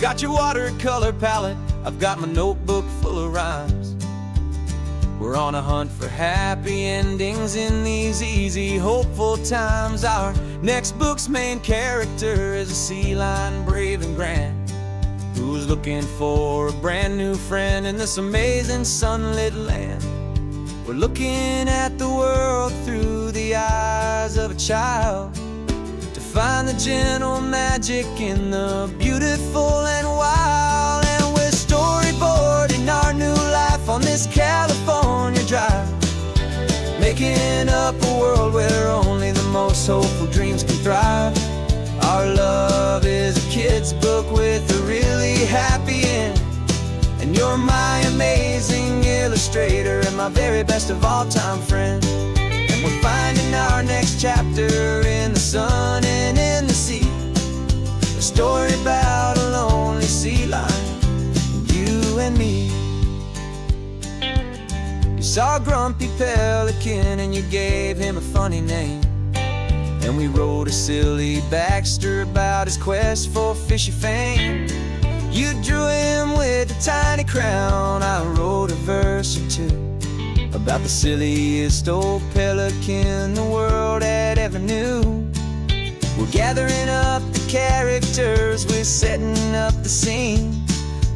got your watercolor palette, I've got my notebook full of rhymes. We're on a hunt for happy endings in these easy, hopeful times. Our next book's main character is a sea lion, brave and grand, who's looking for a brand new friend in this amazing sunlit land. We're looking at the world through the eyes of a child, to find the gentle magic in the beautiful and wild. And we're storyboarding our new life on this California drive, making up a world where only the most hopeful dreams can thrive. Our love is a kid's book with a really happy end, and you're my amazing illustrator and my very best of all time friend. And we're finding our next chapter in the sun and in the sea, a story about a lonely sea lion, you and me. You saw a grumpy pelican and you gave him a funny name, and we wrote a silly Baxter about his quest for fishy fame. You drew him with a tiny crown, I wrote a verse or two about the silliest old pelican the world had ever knew. We're gathering up the characters, we're setting up the scene,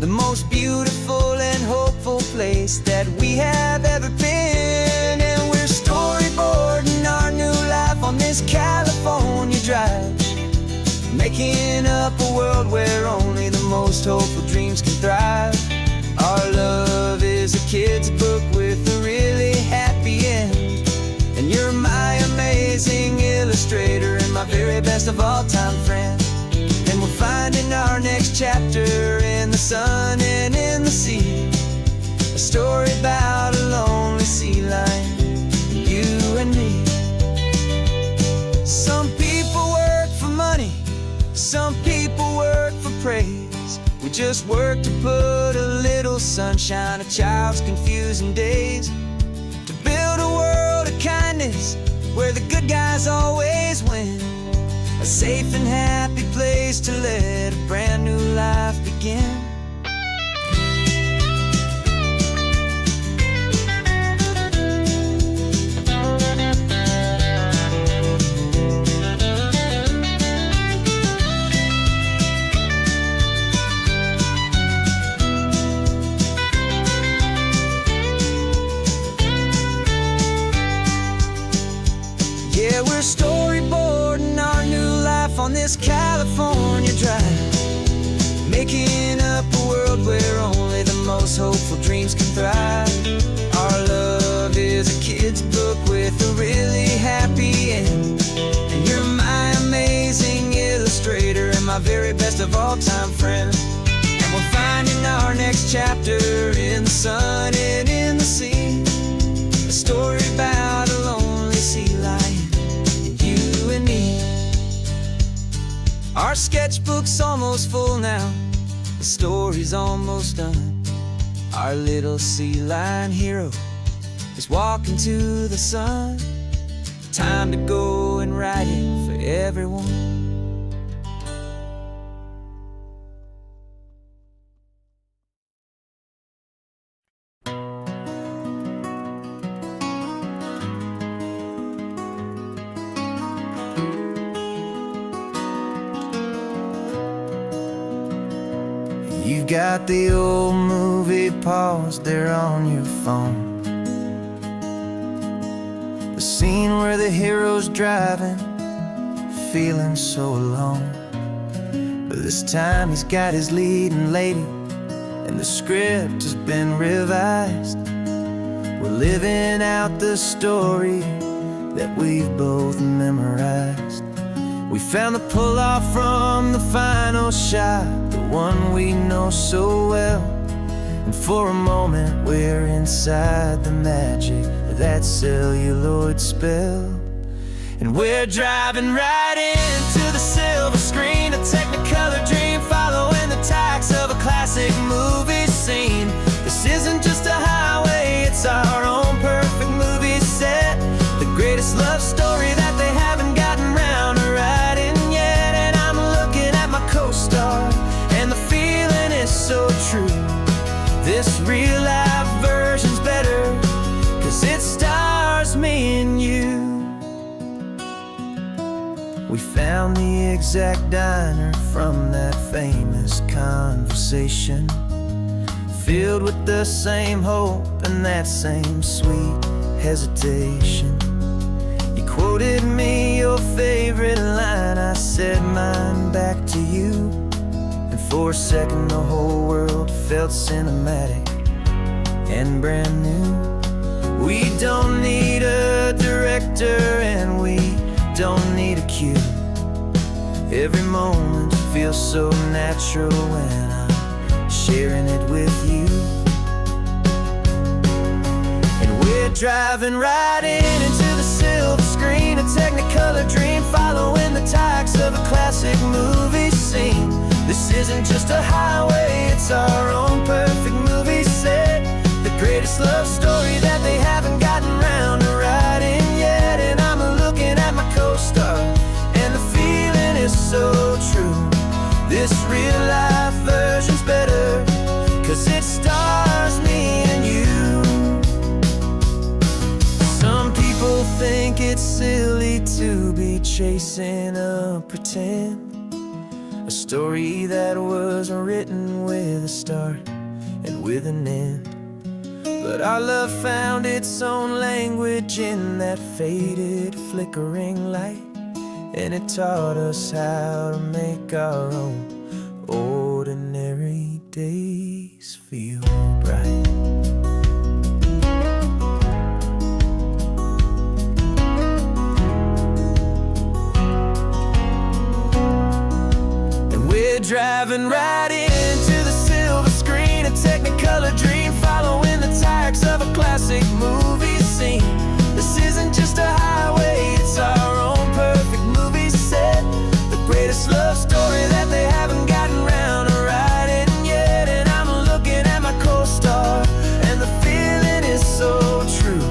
the most beautiful and hopeful place that we have ever been. And we're storyboarding our new life on this California drive, making up a world where only the most hopeful dreams can thrive. Our love is a kid's book with a really happy end, and you're my amazing illustrator and my very best of all time friend. And we're finding our next chapter in the sun and in the sea, a story about a lonely sea lion, you and me. Some people work for money, some people work for praise. We just work to put a little sunshine in a child's confusing days, to build a world of kindness where the good guys always win, a safe and happy place to let a brand new life begin. Yeah, we're storyboarding our new life on this California drive, making up a world where only the most hopeful dreams can thrive. Our love is a kid's book with a really happy end, and you're my amazing illustrator and my very best of all time friend. And we're finding our next chapter in the sun and in the sea, a story about a lonely sea lion, you and me. Our sketchbook's almost full now, the story's almost done. Our little sea lion hero is walking to the sun. Time to go and write it for everyone. You've got the old movie paused there on your phone, the scene where the hero's driving, feeling so alone. But this time he's got his leading lady, and the script has been revised. We're living out the story that we've both memorized. We found the pull-off from the final shot, the one we know so well. And for a moment we're inside the magic of that celluloid spell. And we're driving right into the silver screen, a Technicolor dream, following the tacks of a classic movie scene. This isn't just a highway, it's our own perfect movie set, the greatest love story that they haven't gotten round to writing yet. And I'm looking at my co-star, and the feeling real life version's better, 'cause it stars me and you. We found the exact diner from that famous conversation, filled with the same hope and that same sweet hesitation. You quoted me your favorite line, I said mine back to you, and for a second the whole world felt cinematic and brand new. We don't need a director and we don't need a cue. Every moment feels so natural when I'm sharing it with you. And we're driving right into the silver screen, a Technicolor dream, following the tacks of a classic movie scene. This isn't just a highway, it's our own perfect movie set, the greatest love story that they haven't gotten round to writing yet. And I'm looking at my co-star, and the feeling is so true. This real life version's better, 'cause it stars me and you. Some people think it's silly to be chasing a pretend, a story that was written with a start and with an end. But our love found its own language in that faded, flickering light, and it taught us how to make our own ordinary days feel bright. And we're driving right into the silver screen, a Technicolor dream, following the tacks of a classic movie scene. This isn't just a highway, it's our own perfect movie set, the greatest love story that they haven't gotten round to writing yet. And I'm looking at my co-star, and the feeling is so true.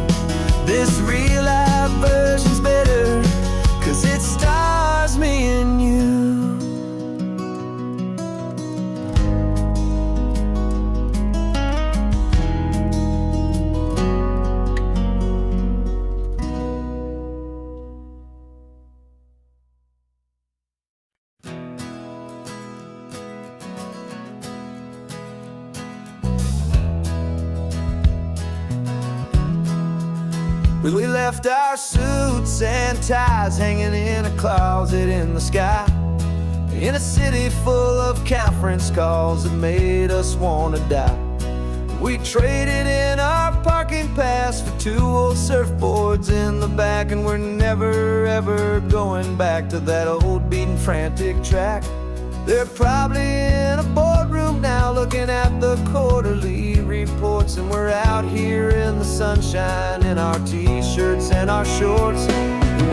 This real life version's better, 'cause it stars me and you. We left our suits and ties hanging in a closet in the sky, in a city full of conference calls that made us wanna die. We traded in our parking pass for 2 old surfboards in the back, and we're never ever going back to that old beaten frantic track. They're probably in a boardroom now looking at the quarterly reports, and we're out here in the sunshine in our t-shirts and our shorts.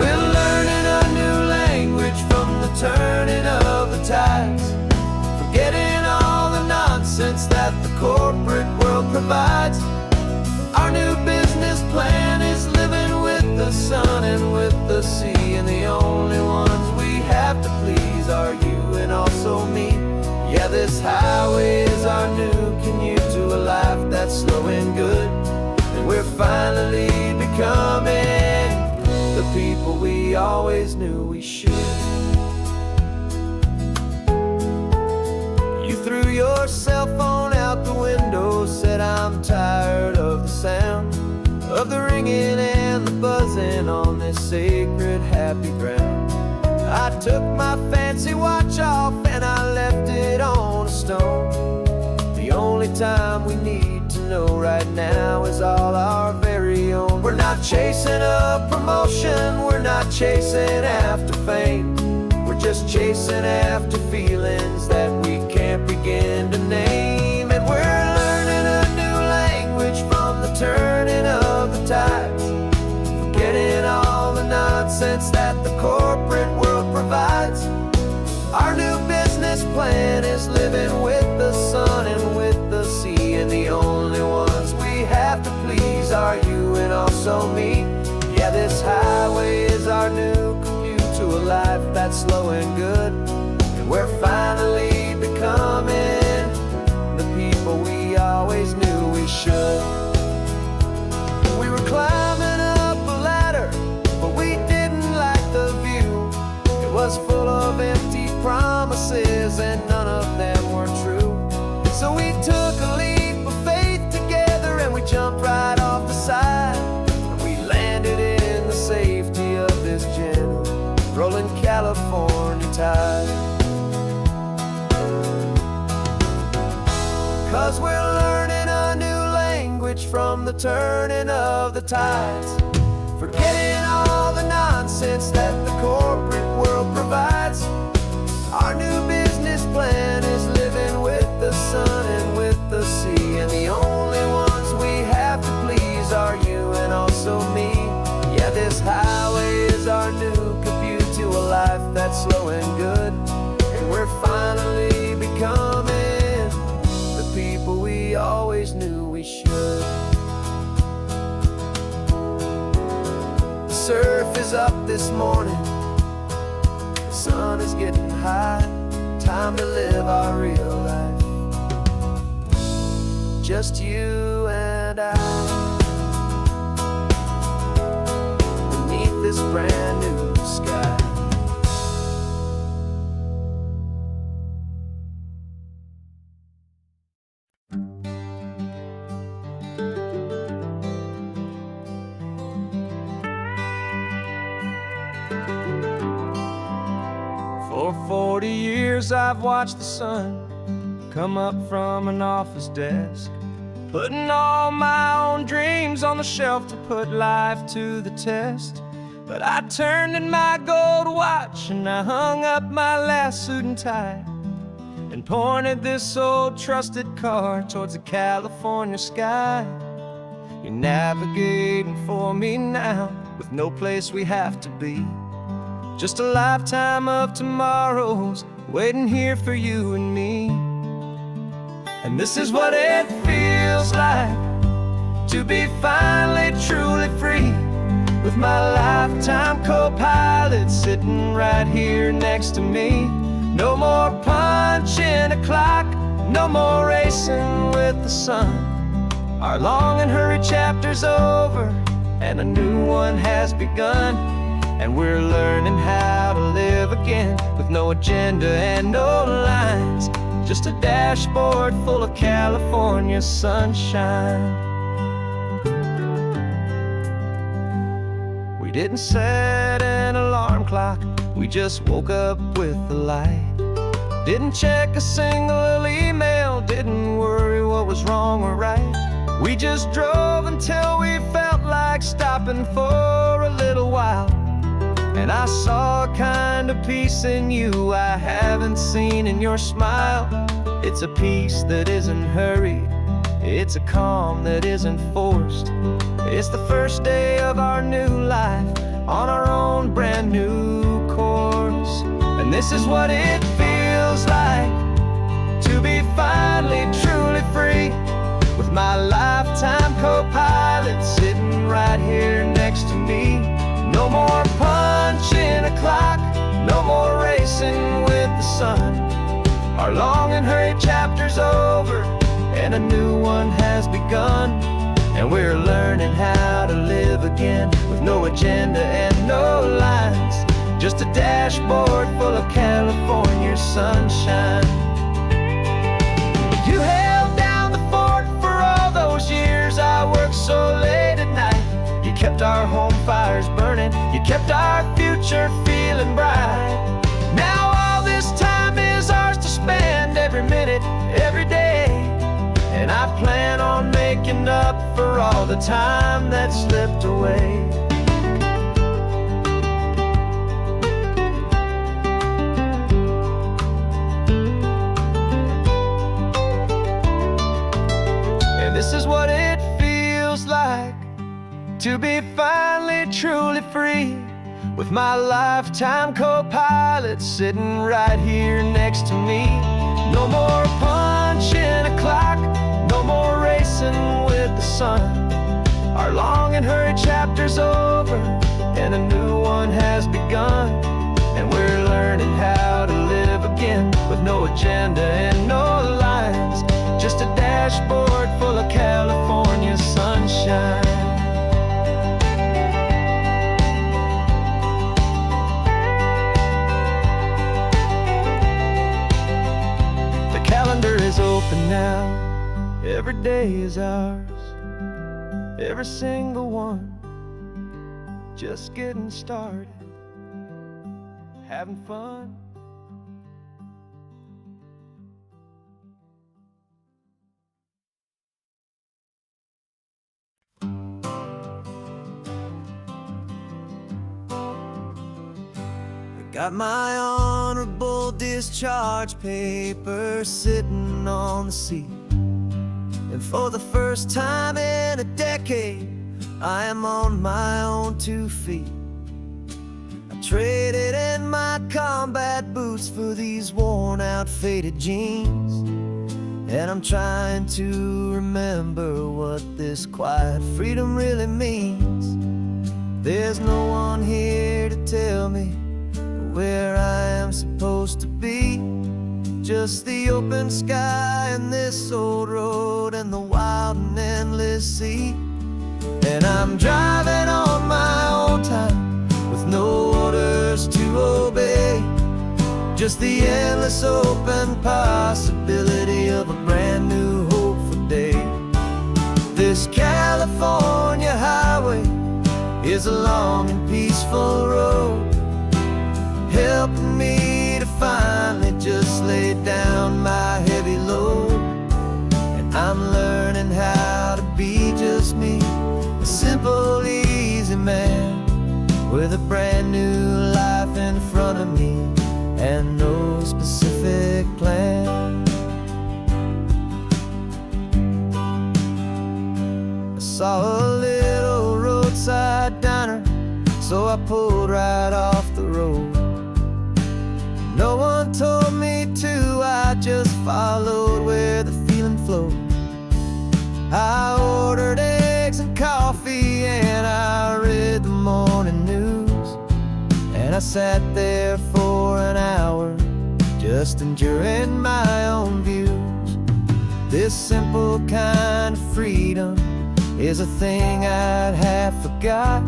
We're learning a new language from the turning of the tides, forgetting all the nonsense that the corporate world provides. Our new business plan is living with the sun and with the sea, and the only ones we have to please are you and also me. Yeah, this highway is our new commute to a life that's slow and good, and we're finally becoming the people we always knew we should. You threw your cell phone out the window, said I'm tired of the sound of the ringing and the buzzing on this sacred happy ground. I took my fancy watch off and I left it on a stone. The only time we need to know right now is all our very own. We're not chasing a promotion, we're not chasing after fame, we're just chasing after feelings that we can't begin to name. And we're learning a new language from the turning of the tides, forgetting all the nonsense that the corporate world provides. Our new business plan is living with the sun and with the sea, and the only ones we have to please are you and also me. Yeah, this highway is our new commute to a life that's slow and good, and we're finally becoming the people we always knew we should. refuge from the turning of the tides. Forgetting all the nonsense that the corporate world provides. Our new business plan is living with the sun and with the sea, and the only ones we have to please are you and also me. Yeah, this highway is our new commute to a life that's slow and good, and we're finally becoming the people we always knew we should. The surf is up this morning, the sun is getting high. Time to live our real life, just you and I, beneath this brand new sky. For 40 years I've watched the sun come up from an office desk, putting all my own dreams on the shelf to put life to the test. But I turned in my gold watch and I hung up my last suit and tie, and pointed this old trusted car towards the California sky. You're navigating for me now, with no place we have to be, just a lifetime of tomorrows waiting here for you and me. And this is what it feels like to be finally truly free, with my lifetime co-pilot sitting right here next to me. No more punching a clock, no more racing with the sun. Our long and hurried chapter's over, and a new one has begun. And we're learning how to live again, with no agenda and no lines, just a dashboard full of California sunshine. We didn't set an alarm clock, we just woke up with the light. Didn't check a single email, didn't worry what was wrong or right. We just drove until we felt like stopping for a little while. And I saw a kind of peace in you I haven't seen in your smile. It's a peace that isn't hurried, it's a calm that isn't forced. It's the first day of our new life, on our own brand new course. And this is what it feels like to be finally truly free, with my lifetime co-pilot sitting right here next to me. No more punching a clock, no more racing with the sun. Our long and hurried chapter's over, and a new one has begun. And we're learning how to live again, with no agenda and no lines, just a dashboard full of California sunshine. You held down the fort for all those years I worked so late at night. You kept our home fires burning, you kept our future feeling bright. Now all this time is ours to spend, every minute, every day. And I plan on making up for all the time that slipped away. And this is what it feels like to be finally truly free, with my lifetime co-pilot sitting right here next to me. No more punching a clock, no more racing with the sun. Our long and hurried chapter's over, and a new one has begun. And we're learning how to live again, with no agenda and no lines, just a dashboard full of California sunshine. Is open now, every day is ours, every single one, just getting started, having fun. Got my honorable discharge paper sitting on the seat, and for the first time in a decade, I am on my own 2 feet. I traded in my combat boots for these worn out faded jeans, and I'm trying to remember what this quiet freedom really means. There's no one here to tell me where I am supposed to be, just the open sky and this old road and the wild and endless sea. And I'm driving on my own time with no orders to obey, just the endless open possibility of a brand new hopeful day. This California highway is a long and peaceful road, helping me to finally just lay down my heavy load. And I'm learning how to be just me, a simple, easy man with a brand new life in front of me and no specific plan. I saw a little roadside diner, so I pulled right off the road. No one told me to, I just followed where the feeling flowed. I ordered eggs and coffee and I read the morning news, and I sat there for an hour just enjoying my own views. This simple kind of freedom is a thing I'd have forgot,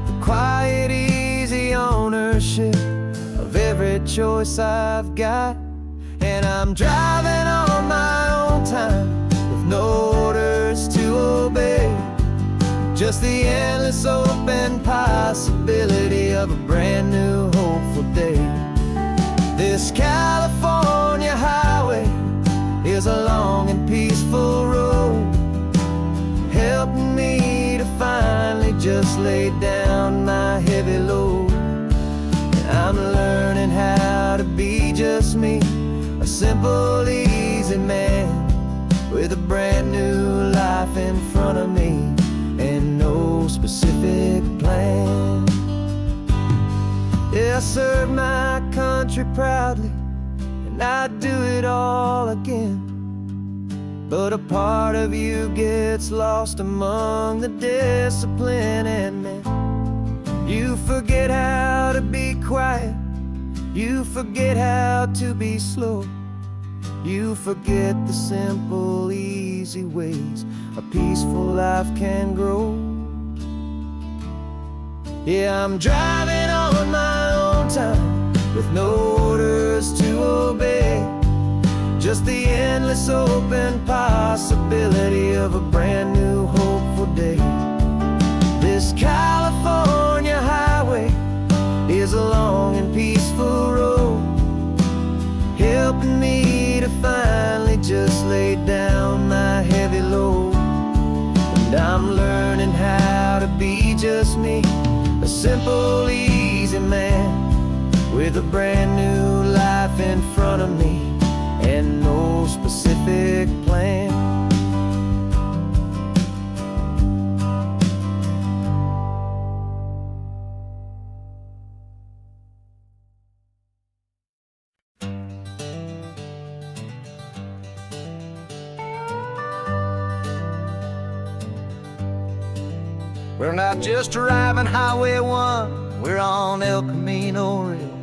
the quiet, easy ownership of every choice I've got. And I'm driving on my own time with no orders to obey, just the endless open possibility of a brand new hopeful day. This California highway is a long and peaceful road, helping me to finally just lay down my heavy load. I'm learning how to be just me, a simple, easy man with a brand new life in front of me and no specific plan. Yeah, I served my country proudly and I'd do it all again, but a part of you gets lost among the discipline and men. You forget how to be quiet, you forget how to be slow, you forget the simple, easy ways a peaceful life can grow. Yeah, I'm driving on my own time with no orders to obey, just the endless open possibility of a brand new hopeful day. This California highway is a long and peaceful road, helping me to finally just lay down my heavy load. And I'm learning how to be just me, a simple, easy man with a brand new life in front of me and no specific plan. We're not just driving Highway 1, we're on El Camino Real,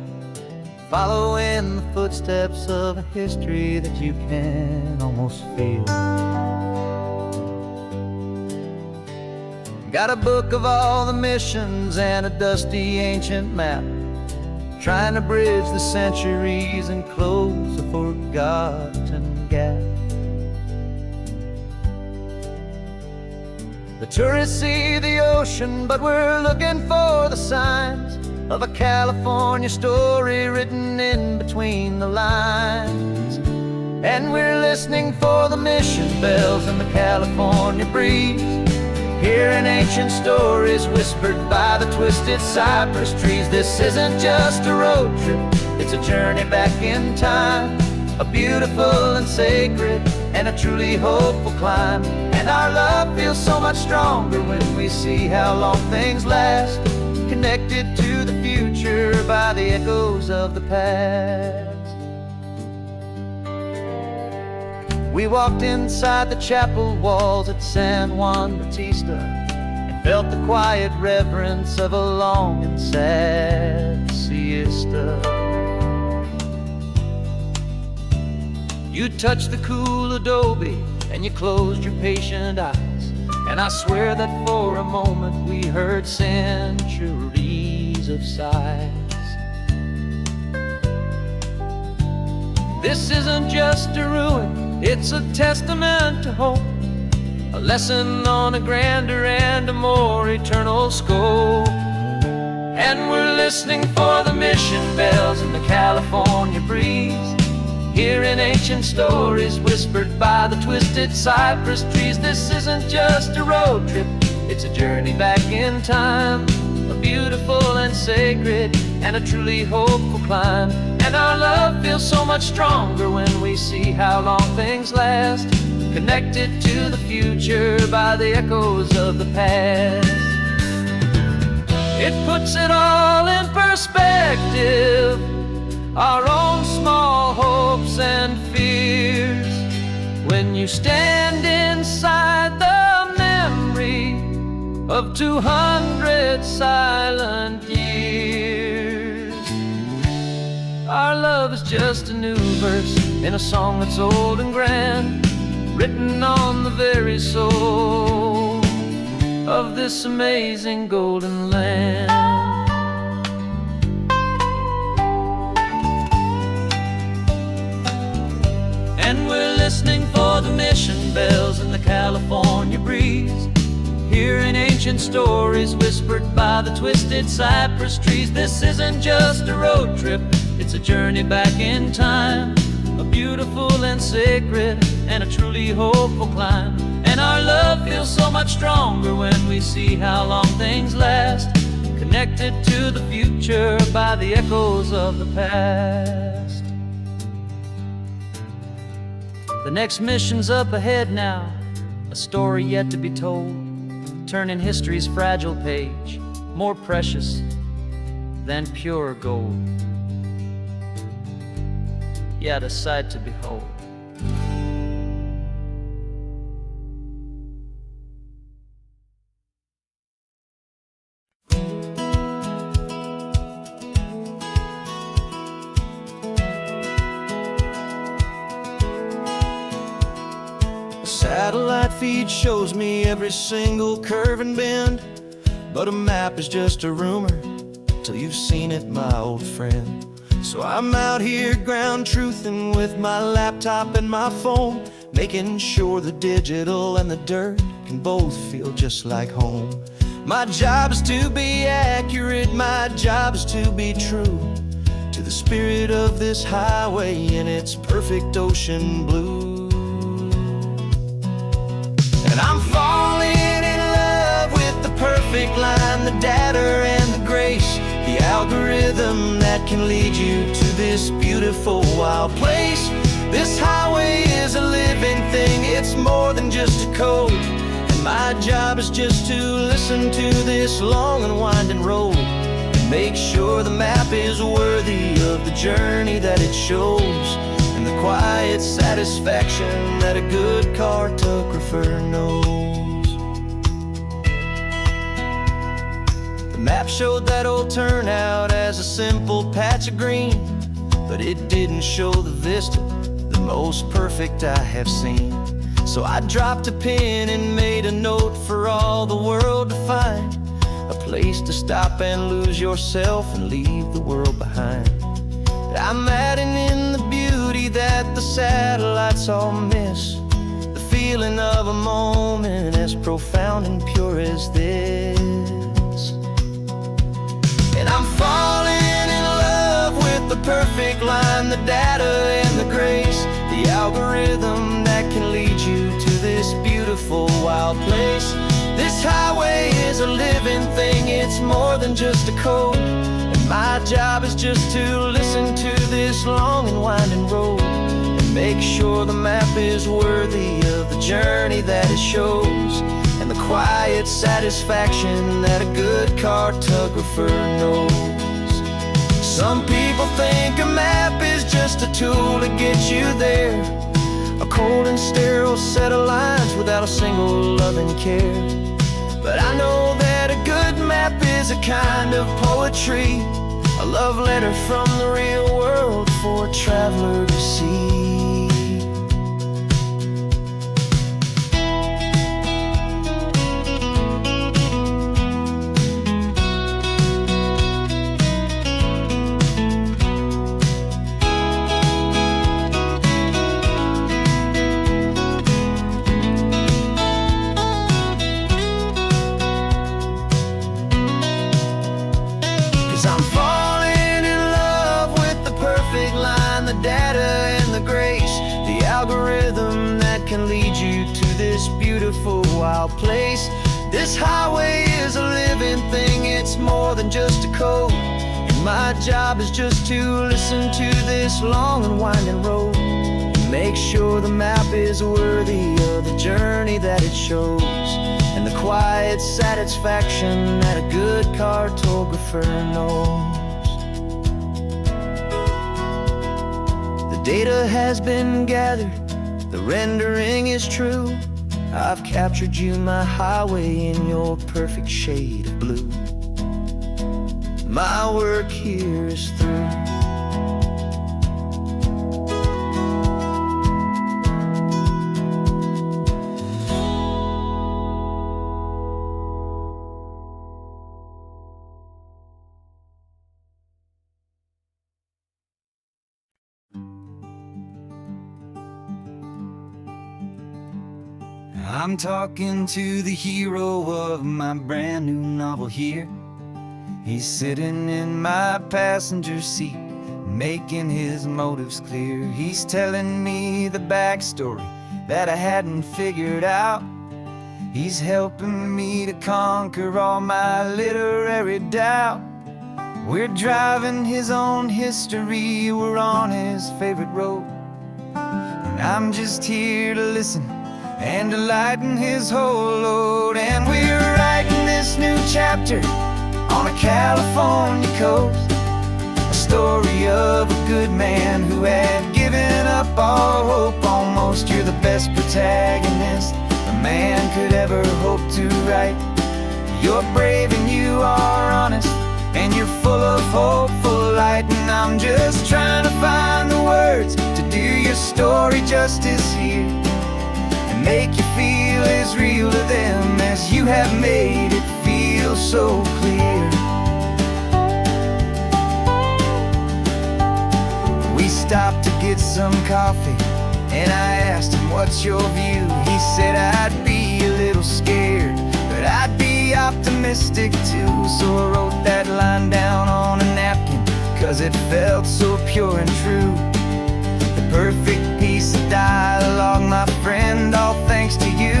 following the footsteps of a history that you can almost feel. Got a book of all the missions and a dusty ancient map, trying to bridge the centuries and close a forgotten gap. The tourists see the ocean, but we're looking for the signs of a California story written in between the lines. And we're listening for the mission bells and the California breeze, Hearing ancient stories whispered by the twisted cypress trees. This isn't just a road trip, it's a journey back in time. A beautiful and sacred and a truly hopeful climb. And our love feels so much stronger when we see how long things last, connected to the future by the echoes of the past. We walked inside the chapel walls at San Juan Bautista and felt the quiet reverence of a long and sad siesta. You touched the cool adobe and you closed your patient eyes, and I swear that for a moment we heard centuries of sighs. This isn't just a ruin, it's a testament to hope, a lesson on a grander and a more eternal scope. And we're listening for the mission bells in the California breeze, hearing ancient stories whispered by the twisted cypress trees. This isn't just a road trip, it's a journey back in time. A beautiful and sacred and a truly hopeful climb. And our love feels so much stronger when we see how long things last, connected to the future by the echoes of the past. It puts it all in perspective, our own small hopes and fears, when you stand inside the memory of 200 silent years. Our love is just a new verse in a song that's old and grand, written on the very soul of this amazing golden land. And we're listening for the mission bells in the California breeze, hearing ancient stories whispered by the twisted cypress trees. This isn't just a road trip, it's a journey back in time. A beautiful and sacred and a truly hopeful climb. And our love feels so much stronger when we see how long things last, connected to the future by the echoes of the past. The next mission's up ahead now, a story yet to be told, turning history's fragile page more precious than pure gold. Yet a sight to behold. Satellite feed shows me every single curve and bend, but a map is just a rumor till you've seen it, my old friend. So I'm out here ground truthing with my laptop and my phone, making sure the digital and the dirt can both feel just like home. My job is to be accurate, my job is to be true to the spirit of this highway in its perfect ocean blue. And I'm falling in love with the perfect line, the data and the grace, the algorithm that can lead you to this beautiful wild place. This highway is a living thing, it's more than just a code. And my job is just to listen to this long and winding road and make sure the map is worthy of the journey that it shows, and the quiet satisfaction that a good cartographer knows. The map showed that old turnout as a simple patch of green, but it didn't show the vista, the most perfect I have seen. So I dropped a pin and made a note for all the world to find, a place to stop and lose yourself and leave the world behind. I'm adding in the beauty that the satellites all miss, the feeling of a moment as profound and pure as this. And I'm falling in love with the perfect line, the data and the grace, the algorithm that can lead you to this beautiful wild place. This highway is a living thing, it's more than just a code. And my job is just to listen to this long and winding road and make sure the map is worthy of the journey that it shows, and the quiet satisfaction that a good cartographer knows. Some people think a map is just a tool to get you there, a cold and sterile set of lines without a single loving care. But I know that a good map is a kind of poetry, a love letter from the real world for a traveler to see. 'Cause I'm falling in love with the perfect line, the data and the grace, the algorithm that can lead you to this beautiful wild place. This highway is a living thing, it's more than just a code. And my job is just to listen to this long and winding road and make sure the map is worthy of the journey that it shows, and the quiet satisfaction that a good cartographer knows. The data has been gathered, the rendering is true. I've captured you, my highway, in your perfect shade of blue. My work here is through. I'm talking to the hero of my brand new novel here. He's sitting in my passenger seat, making his motives clear. He's telling me the backstory that I hadn't figured out. He's helping me to conquer all my literary doubt. We're driving his own history, we're on his favorite road, and I'm just here to listen and to lighten his whole load. And we're writing this new chapter on a California coast, a story of a good man who had given up all hope almost. You're the best protagonist a man could ever hope to write. You're brave and you are honest, and you're full of hopeful light. And I'm just trying to find the words to do your story justice here, make you feel as real to them as you have made it feel so clear. We stopped to get some coffee, and I asked him, what's your view? He said, I'd be a little scared, but I'd be optimistic too. So I wrote that line down on a napkin, 'cause it felt so pure and true. The perfect piece of dialogue, my friend, all thanks to you.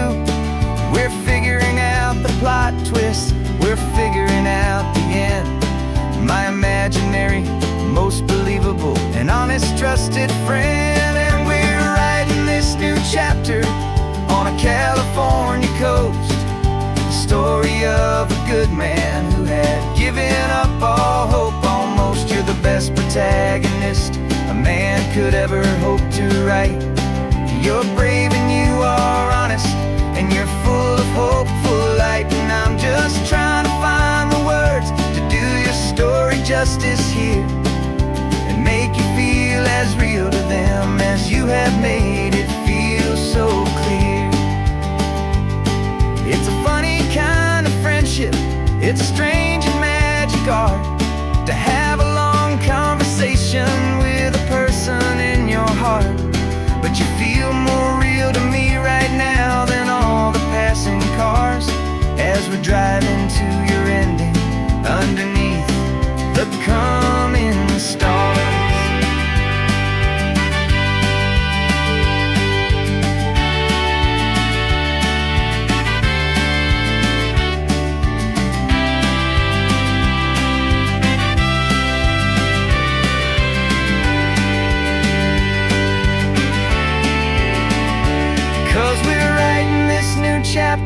We're figuring out the plot twist, we're figuring out the end. My imaginary, most believable and honest trusted friend. And we're writing this new chapter on a California coast, the story of a good man who had given up all hope almost. You're the best protagonist a man could ever hope to write. You're brave and you are honest, and you're full of hopeful light. And I'm just trying to find the words to do your story justice here, and make you feel as real to them as you have made it feel so clear. It's a funny kind of friendship, it's a strange and magic art to have a long conversation with a person in your heart. But you feel more real to me right now than all the passing cars, as we're driving to your ending underneath the coming stars.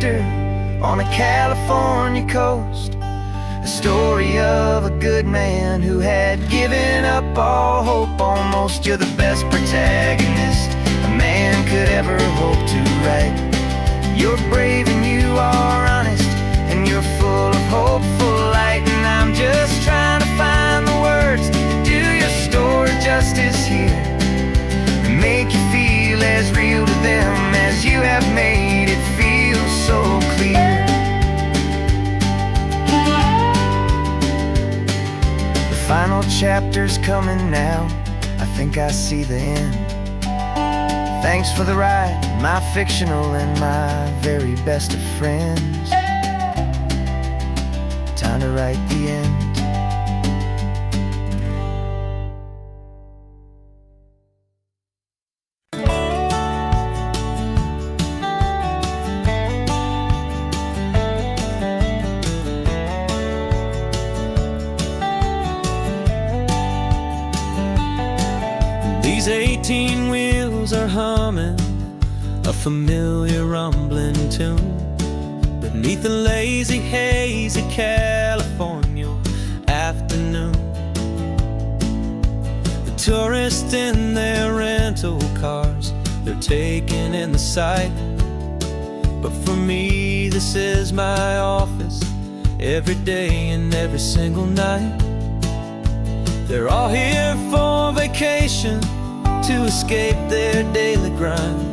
drifter on a California coast. A story of a good man who had given up all hope almost. You're the best protagonist a man could ever hope to write. You're brave and you are honest, and you're full of hopeful light. And I'm just trying to find the words to do your story justice here, and make you feel as real to them as you have made it feel so clear. The final chapter's coming now, I think I see the end. Thanks for the ride, my fictional and my very best of friends. Time to write the end. These 18 wheels are humming a familiar rumbling tune beneath the lazy, hazy California afternoon. The tourists in their rental cars, they're taking in the sight. But for me, this is my office, every day and every single night. They're all here for vacation, to escape their daily grind.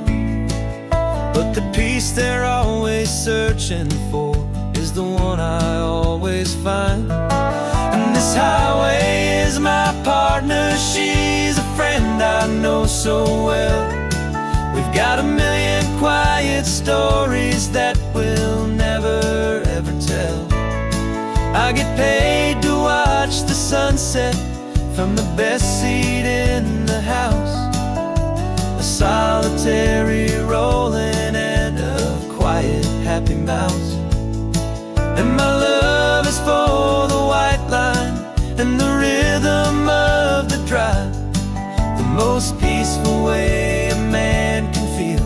But the peace they're always searching for is the one I always find. And this highway is my partner, she's a friend I know so well. We've got a million quiet stories that we'll never ever tell. I get paid to watch the sunset from the best seat in the house. A solitary rolling and a quiet happy mouse. And my love is for the white line and the rhythm of the drive. The most peaceful way a man can feel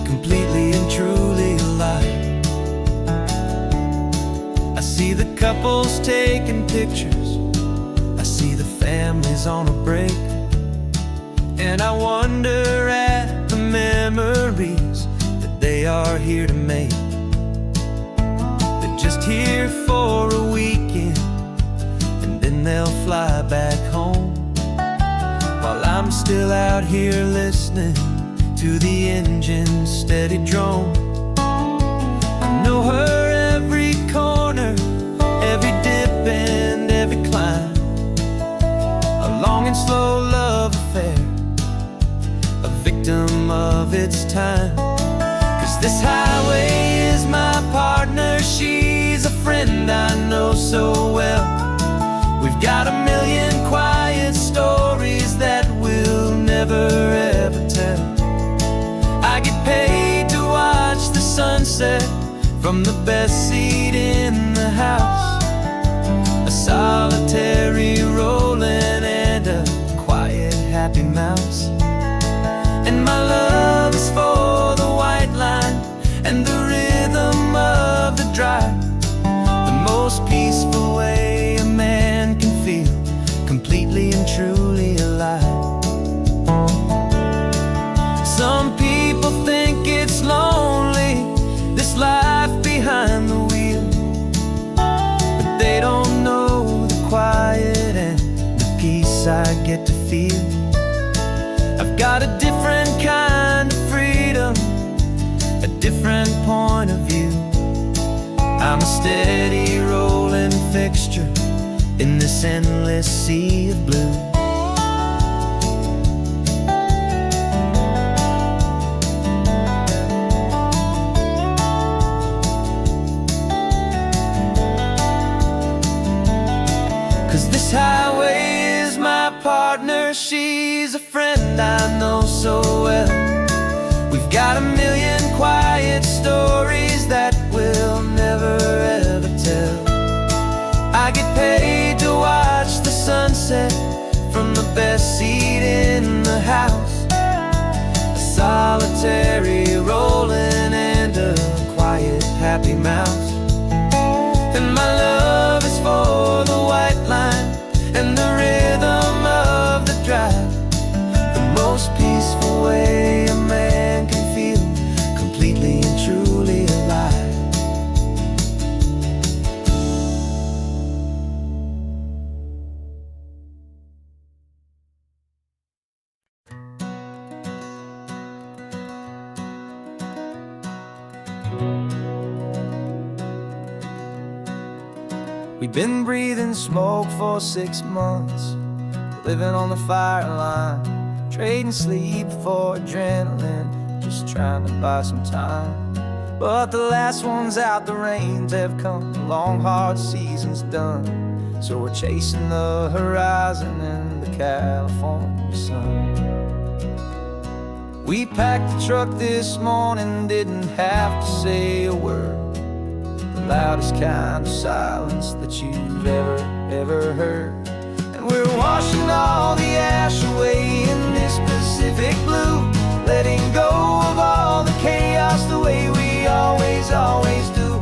completely and truly alive. I see the couples taking pictures, I see the families on a break, and I wonder at the memories that they are here to make. They're just here for a weekend, and then they'll fly back home, while I'm still out here listening to the engine's steady drone. I know her every corner, every dip and every climb. A long and slow love affair, a victim of its time. 'Cause this highway is my partner, she's a friend I know so well. We've got a million quiet stories that we'll never ever tell. I get paid to watch the sunset from the best seat in the house. A solitary rolling and a quiet happy mouse. And my love is for the white line and the rhythm of the drive. The most peaceful way a man can feel completely and truly alive. Some people think it's lonely, this life behind the wheel, but they don't know the quiet and the peace I get to feel. I've got a different kind of freedom, a different point of view. I'm a steady rolling fixture in this endless sea of blue. This highway is my partner, she's a friend I know so well. We've got a million quiet stories that we'll never ever tell. I get paid to watch the sunset from the best seat in the house. A solitary rolling and a quiet happy And my love is for the white line and the rhythm of the drive. The most peaceful way a man can feel completely and truly alive. We've been breathing smoke for 6 months, living on the fire line, trading sleep for adrenaline, just trying to buy some time. But the last one's out, the rains have come, the long hard season's done. So we're chasing the horizon in the California sun. We packed the truck this morning, didn't have to say a word. The loudest kind of silence that you've ever heard. And we're washing all the ash away in this Pacific blue, letting go of all the chaos the way we always do.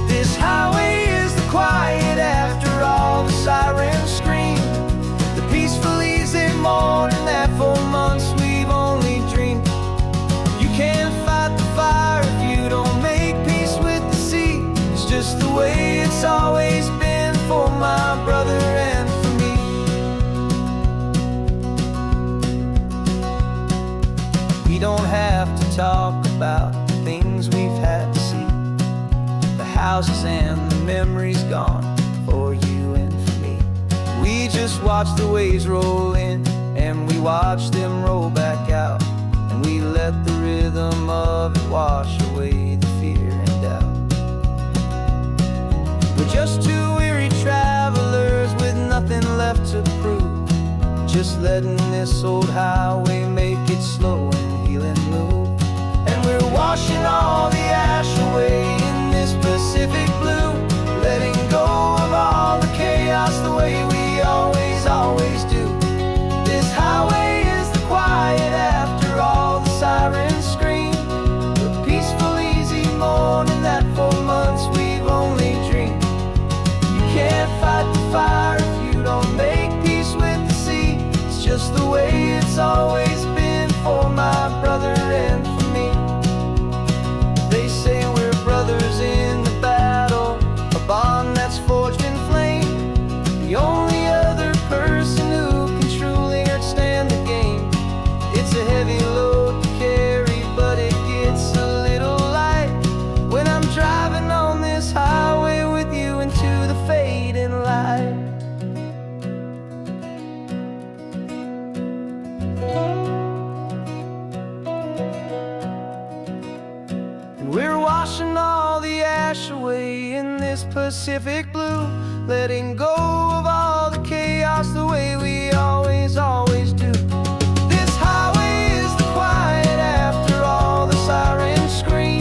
This highway is the quiet after all the sirens scream, the peaceful easy morning that for months we've only dreamed. You can't fight the fire if you don't make peace with the sea. It's just the way it's always been for my brother and for me. We don't have to talk about the things we've had to see, the houses and the memories gone for you and for me. We just watch the waves roll in and we watch them roll back out, and we let the rhythm of it wash away the fear and doubt. We're just two weary travelers with nothing left to prove, just letting this old highway make it slow and healing move. And we're washing all the ash away in this Pacific blue, letting go of all the chaos the way we always do. This highway is the quiet after all the sirens scream, the peaceful easy morning that for months we've only dreamed. You can't fight the fire if you don't make peace with the sea. It's just the way it's always been for my brother and for me. They say we're brothers in the battle, a bond that's forged in flame. The only other person who can truly understand the game. It's a heavy load to carry, but it gets a little light when I'm driving on this highway with you into the fading light. And we're washing all the ash away in this Pacific blue, letting go of all the chaos the way we always do. This highway is the quiet after all the sirens scream,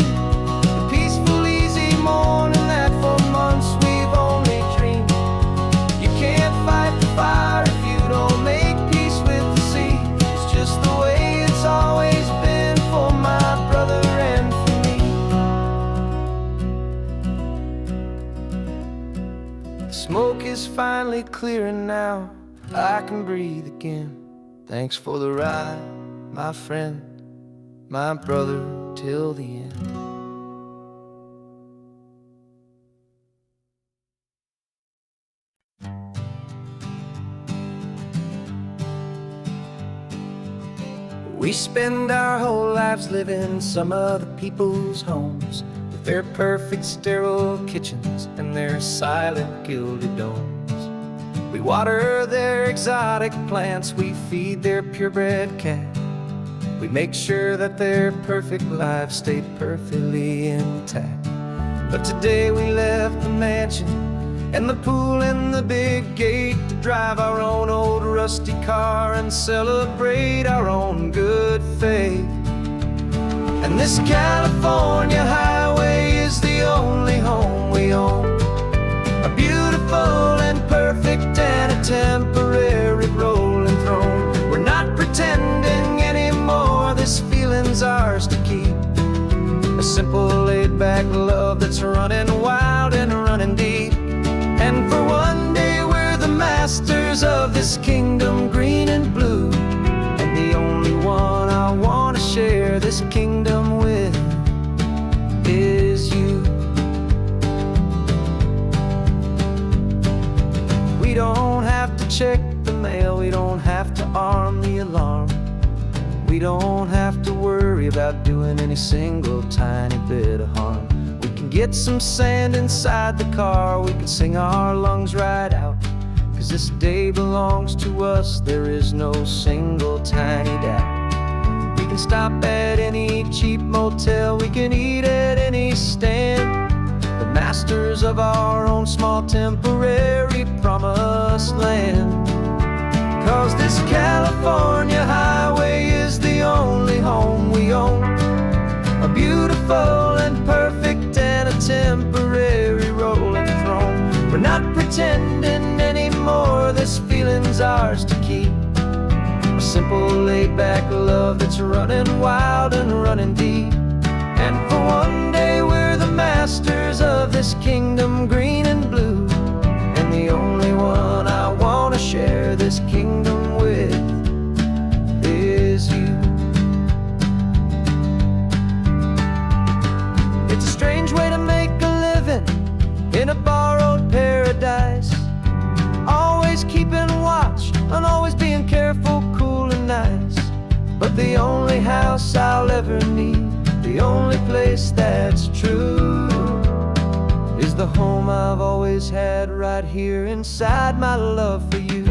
the peaceful easy morning that for months we've only dreamed. You can't fight the fire if you don't make peace with the sea. It's just the way it's always been for my brother and for me. The smoke is finally clearing now, I can breathe again. Thanks for the ride, my friend, my brother, till the end. We spend our whole lives living in some other people's homes, with their perfect sterile kitchens and their silent gilded domes. We water their exotic plants, we feed their purebred cat. We make sure that their perfect lives stay perfectly intact. But today we left the mansion and the pool and the big gate to drive our own old rusty car and celebrate our own good faith. And this California highway is the only home we own, a beautiful and perfect and a temporary rolling throne. We're not pretending anymore, this feeling's ours to keep, a simple laid-back love that's running wild and running deep. to check the mail, we don't have to arm the alarm. We don't have to worry about doing any single tiny bit of harm. We can get some sand inside the car, we can sing our lungs right out. 'Cause this day belongs to us, there is no single tiny doubt. We can stop at any cheap motel, we can eat at any stand. The masters of our own small temporary promised land. 'Cause this California highway is the only home we own. A beautiful and perfect and a temporary rolling throne. We're not pretending anymore, this feeling's ours to keep. A simple laid-back love that's running wild and running deep. And for one day we're the masters of this kingdom green and blue. And the only one I want to share this kingdom with is you. It's a strange way to make a living in a borrowed paradise. Always keeping watch and always being careful, cool and nice. But the only house I'll ever need, the only place that's true, is the home I've always had right here inside my love for you.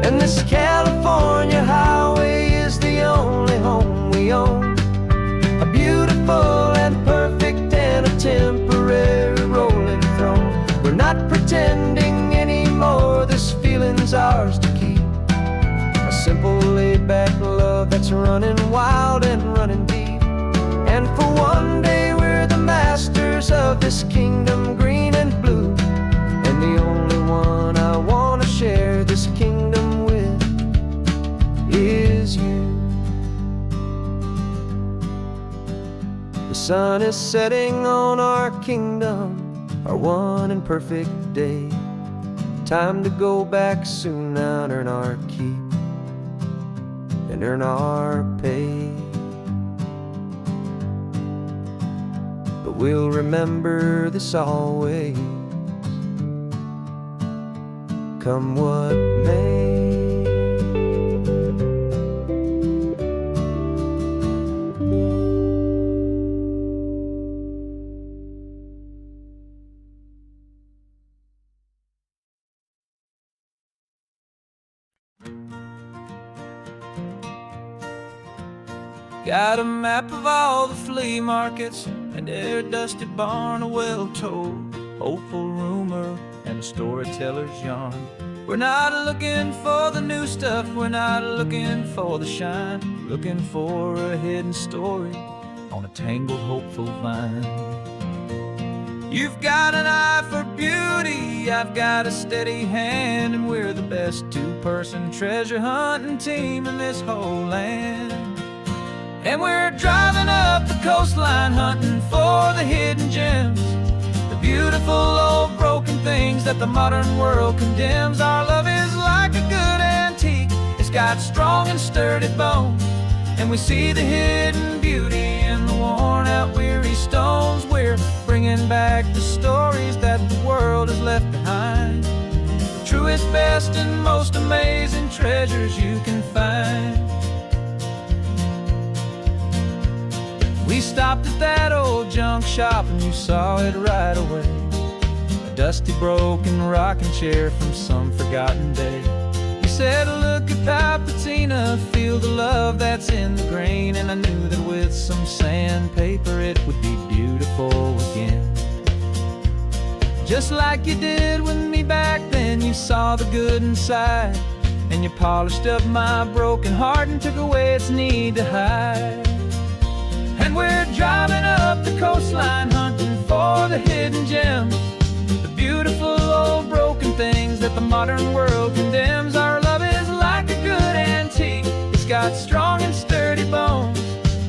And this California highway is the only home we own. A beautiful and perfect and a temporary rolling throne. We're not pretending anymore, this feeling's ours to keep. A simple laid-back love that's running wild and running deep. And for one day we're the masters of this kingdom green and blue. And the only one I want to share this kingdom with is you. The sun is setting on our kingdom, our one and perfect day. Time to go back soon now and earn our keep and earn our pay. But we'll remember this always, come what may. Got a map of all the flea markets and their dusty barn, a well-told, hopeful rumor, and a storyteller's yarn. We're not looking for the new stuff, we're not looking for the shine. Looking for a hidden story on a tangled, hopeful vine. You've got an eye for beauty, I've got a steady hand, and we're the best two-person treasure hunting team in this whole land. And we're driving up the coastline hunting for the hidden gems, the beautiful old broken things that the modern world condemns. Our love is like a good antique, it's got strong and sturdy bones, and we see the hidden beauty in the worn out weary stones. We're bringing back the stories that the world has left behind, the truest, best and most amazing treasures you can find. We stopped at that old junk shop and you saw it right away, a dusty broken rocking chair from some forgotten day. You said, look at Papatina, feel the love that's in the grain. And I knew that with some sandpaper it would be beautiful again. Just like you did with me back then, you saw the good inside, and you polished up my broken heart and took away its need to hide. And we're driving up the coastline hunting for the hidden gems, the beautiful old broken things that the modern world condemns. Our love is like a good antique, it's got strong and sturdy bones,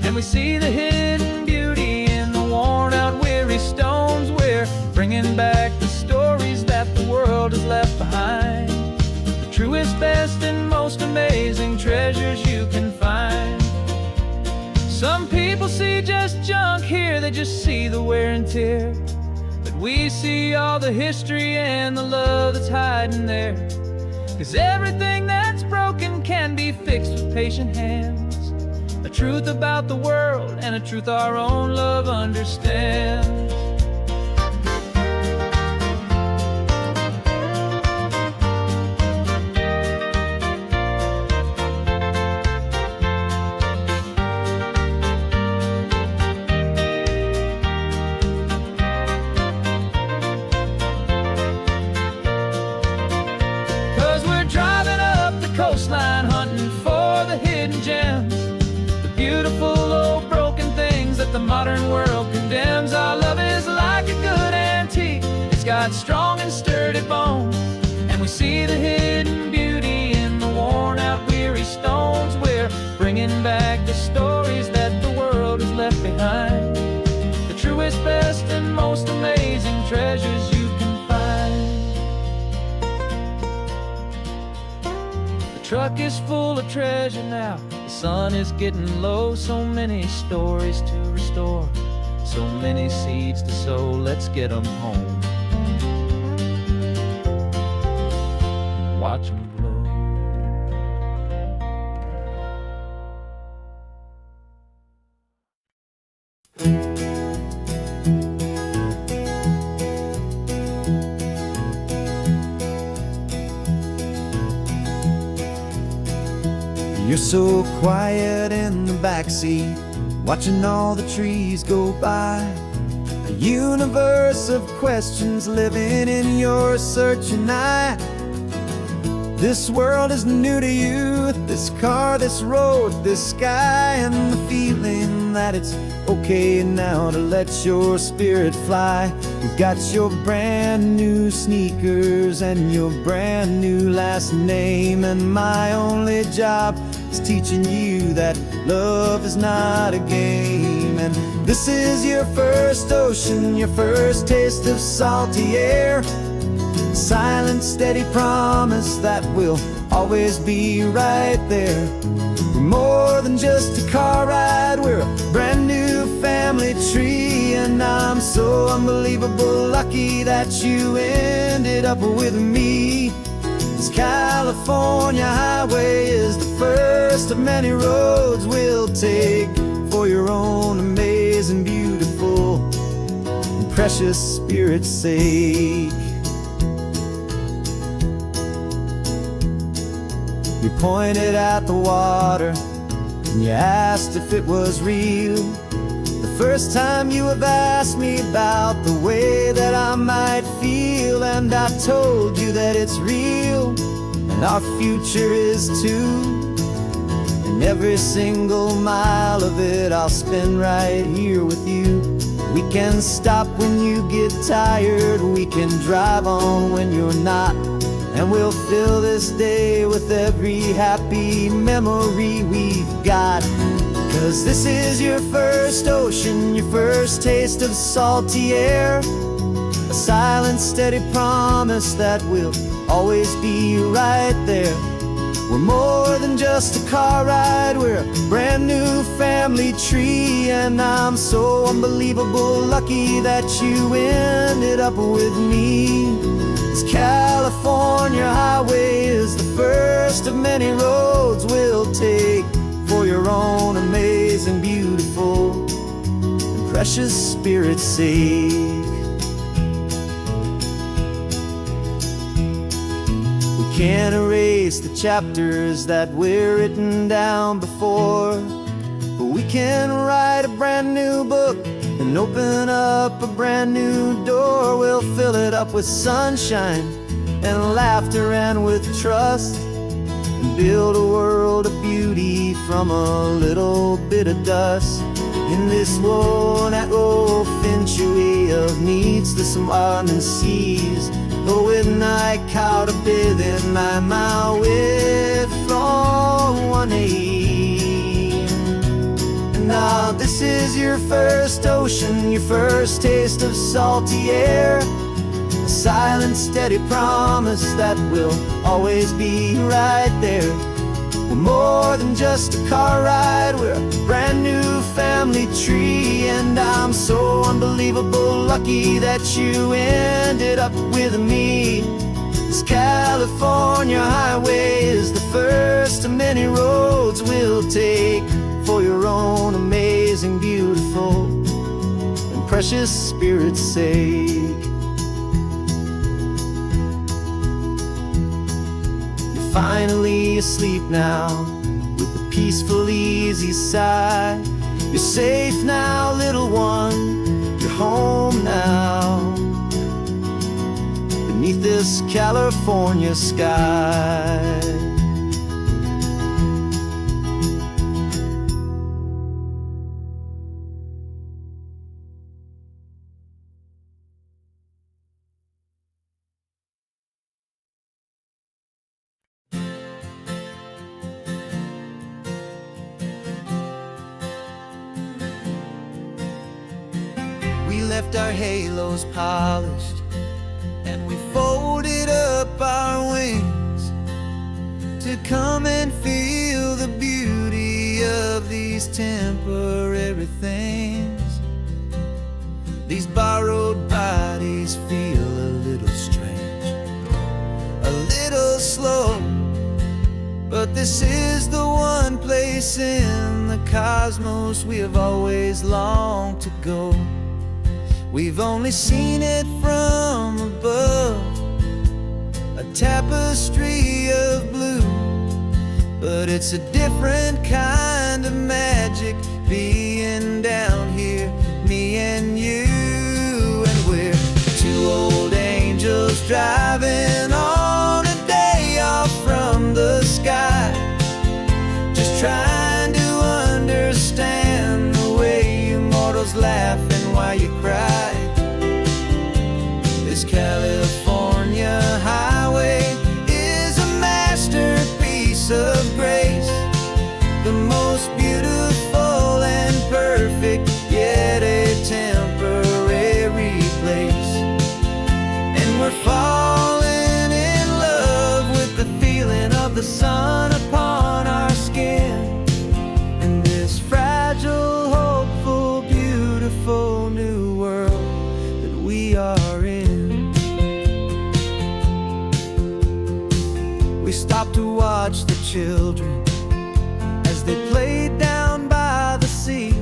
and we see the hidden beauty in the worn out weary stones. We're bringing back the stories that the world has left behind, the truest, best and most amazing treasures you can find. Some people see just junk here, they just see the wear and tear. But we see all the history and the love that's hiding there. 'Cause everything that's broken can be fixed with patient hands. A truth about the world and a truth our own love understands. 'Cause we're driving up the coastline hunting for the hidden gems, beautiful old broken things that the modern world condemns. Our love is like a good antique, it's got strong and sturdy bones, and we see the hidden beauty in the worn out weary stones. We're bringing back the stories that the world has left behind, the truest, best, and most amazing treasures you can find. The truck is full of treasure now, the sun is getting low, so many stories to restore, so many seeds to sow. Let's get them home, watch them blow. You're so quiet in the backseat, watching all the trees go by. A universe of questions living in your searching eye. This world is new to you, this car, this road, this sky, and the feeling that it's okay now to let your spirit fly. You've got your brand new sneakers and your brand new last name, and my only job is teaching you that love is not a game. And this is your first ocean, your first taste of salty air, silent, steady promise that we'll always be right there. We're more than just a car ride, we're a brand new family tree, and I'm so unbelievable lucky that you ended up with me. This California highway is the first of many roads we'll take for your own amazing, beautiful, and precious spirit's sake. You pointed at the water and you asked if it was real. The first time you have asked me about the way that I might feel, and I told you that it's real and our future is too. And every single mile of it I'll spend right here with you. We can stop when you get tired, we can drive on when you're not, and we'll fill this day with every happy memory we've got. 'Cause this is your first ocean, your first taste of salty air, a silent, steady promise that we'll always be right there. We're more than just a car ride, we're a brand new family tree, and I'm so unbelievable lucky that you ended up with me. This California highway is the first of many roads we'll take for your own amazing, beautiful, and precious spirit's sake. We can't erase the chapters that we're written down before, but we can write a brand new book and open up a brand new door. We'll fill it up with sunshine and laughter and with trust, and build a world of beauty from a little bit of dust. In this worn-out old century of needs to some and seas, going I caught a bit in my way from one aim. Now this is your first ocean, your first taste of salty air, a silent, steady promise that we'll always be right there. We're more than just a car ride, we're a brand new family tree. And I'm so unbelievable lucky that you ended up with me. This California highway is the first of many roads we'll take for your own amazing, beautiful, and precious spirit's sake. You're finally asleep now with a peaceful, easy sigh. You're safe now, little one, you're home now, beneath this California sky. We left our halos polished, and we folded up our wings to come and feel the beauty of these temporary things. These borrowed bodies feel a little strange, a little slow, but this is the one place in the cosmos we have always longed to go. We've only seen it from above, a tapestry of blue, but it's a different kind of magic being down here, me and you. And we're two old angels driving on a day off from the sky, just trying to understand the way you mortals laugh and why you cry. This California highway is a masterpiece of grace, the most beautiful and perfect, yet a temporary place. And we're falling in love with the feeling of the sun upon our skin, in this fragile, hopeful, beautiful new world that we are in. We stopped to watch the children as they played down by the sea,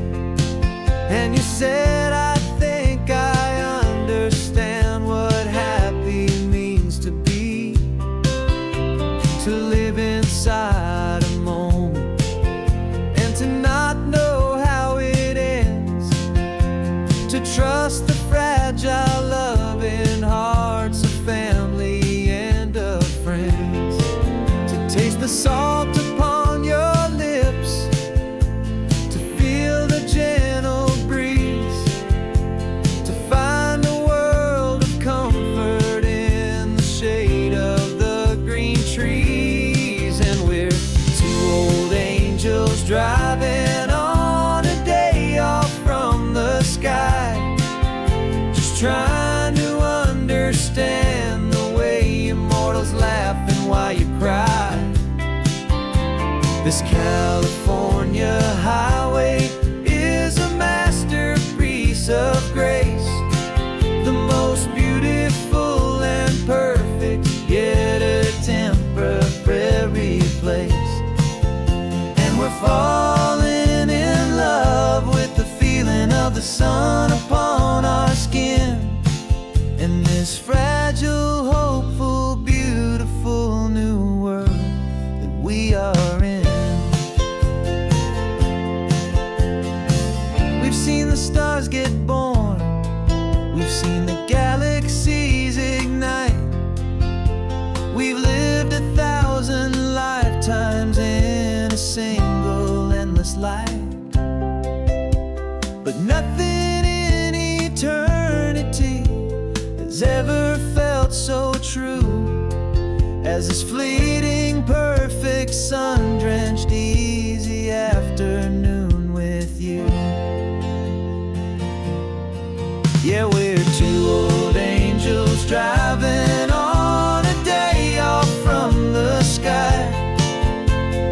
and you said, I think I understand what happy means to be, to live inside a moment and to not know how it ends, to trust the fragile loving hearts of family and of friends, to taste the salt upon your lips, to feel the gentle breeze, to find a world of comfort in the shade of the green trees. And we're two old angels driving on a day off from the sky, just trying to understand the way immortals laugh and why you cry. This California highway is a masterpiece of grace, the most beautiful and perfect, yet a temporary place. And we're falling in love with the feeling of the sun upon our skin, in this fragile, hopeful, beautiful new world that we are in. We've seen the stars get born, we've seen the galaxies ignite, we've lived 1,000 lifetimes in a single endless life. But nothing in eternity has ever felt so true as this fleeting, perfect, sun-drenched, easy afternoon with you. Yeah, we're two old angels driving on a day off from the sky,